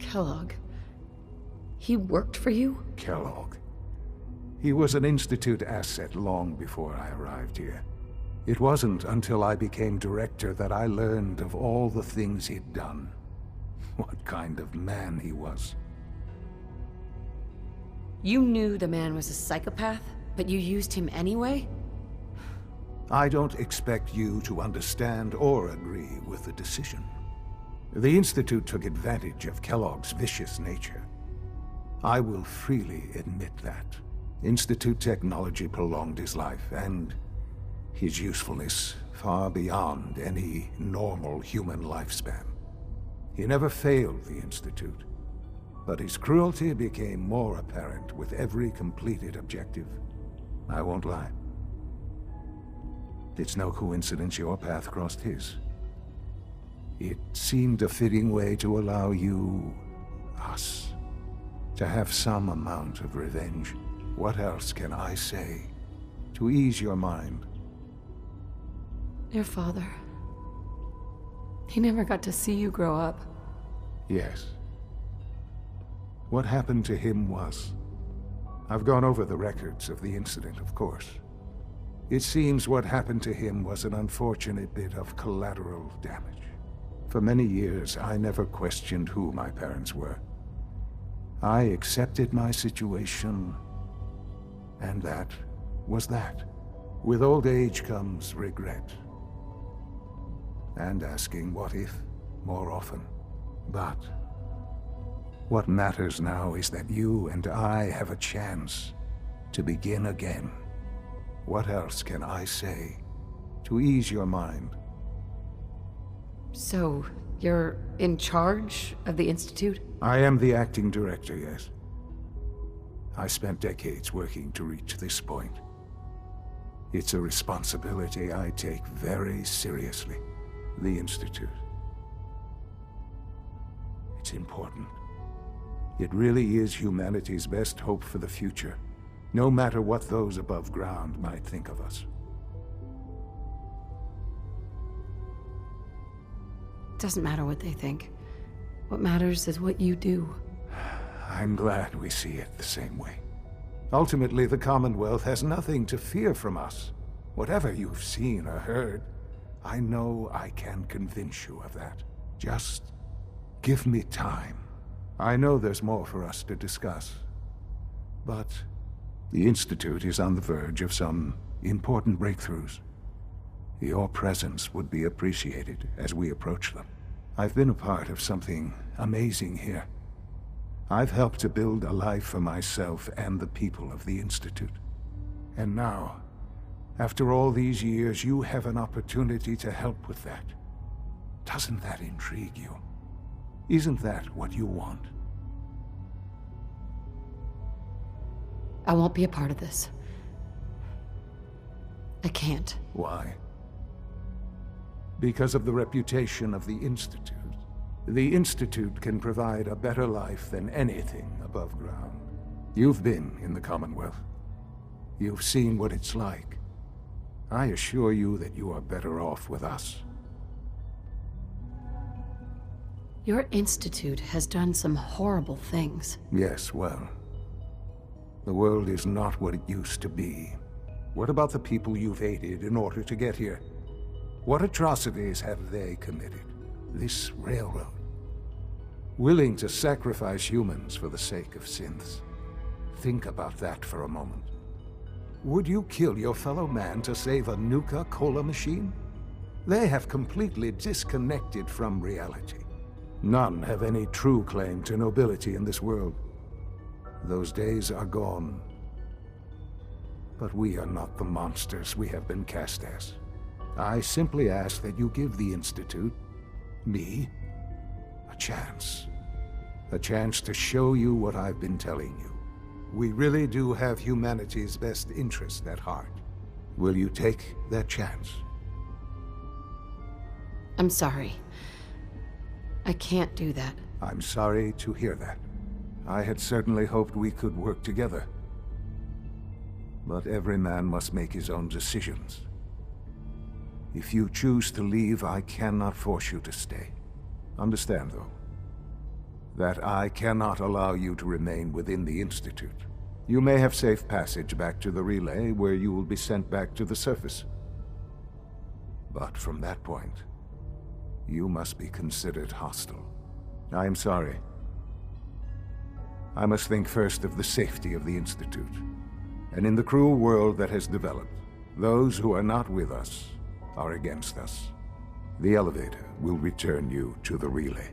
Kellogg. He worked for you? Kellogg. He was an Institute asset long before I arrived here. It wasn't until I became director that I learned of all the things he'd done. What kind of man he was. You knew the man was a psychopath, but you used him anyway? I don't expect you to understand or agree with the decision. The Institute took advantage of Kellogg's vicious nature. I will freely admit that. Institute technology prolonged his life, and his usefulness far beyond any normal human lifespan. He never failed the Institute, but his cruelty became more apparent with every completed objective. I won't lie. It's no coincidence your path crossed his. It seemed a fitting way to allow you, us, to have some amount of revenge. What else can I say to ease your mind? Your father. He never got to see you grow up. Yes. What happened to him was... I've gone over the records of the incident, of course. It seems what happened to him was an unfortunate bit of collateral damage. For many years, I never questioned who my parents were. I accepted my situation, and that was that. With old age comes regret. And asking what if more often. But what matters now is that you and I have a chance to begin again. What else can I say to ease your mind? So, you're in charge of the Institute? I am the acting director, yes. I spent decades working to reach this point. It's a responsibility I take very seriously. The Institute. It's important. It really is humanity's best hope for the future, no matter what those above ground might think of us. Doesn't matter what they think. What matters is what you do. I'm glad we see it the same way. Ultimately, the Commonwealth has nothing to fear from us. Whatever you've seen or heard, I know I can convince you of that. Just give me time. I know there's more for us to discuss. But the Institute is on the verge of some important breakthroughs. Your presence would be appreciated as we approach them. I've been a part of something amazing here. I've helped to build a life for myself and the people of the Institute. And now, after all these years, you have an opportunity to help with that. Doesn't that intrigue you? Isn't that what you want? I won't be a part of this. I can't. Why? Because of the reputation of the Institute. The Institute can provide a better life than anything above ground. You've been in the Commonwealth. You've seen what it's like. I assure you that you are better off with us. Your Institute has done some horrible things. Yes, well, the world is not what it used to be. What about the people you've aided in order to get here? What atrocities have they committed? This railroad. Willing to sacrifice humans for the sake of synths. Think about that for a moment. Would you kill your fellow man to save a Nuka-Cola machine? They have completely disconnected from reality. None have any true claim to nobility in this world. Those days are gone. But we are not the monsters we have been cast as. I simply ask that you give the Institute, me, a chance. A chance to show you what I've been telling you. We really do have humanity's best interest at heart. Will you take that chance? I'm sorry. I can't do that. I'm sorry to hear that. I had certainly hoped we could work together. But every man must make his own decisions. If you choose to leave, I cannot force you to stay. Understand, though, that I cannot allow you to remain within the Institute. You may have safe passage back to the relay, where you will be sent back to the surface. But from that point, you must be considered hostile. I am sorry. I must think first of the safety of the Institute. And in the cruel world that has developed, those who are not with us are against us. The elevator will return you to the relay.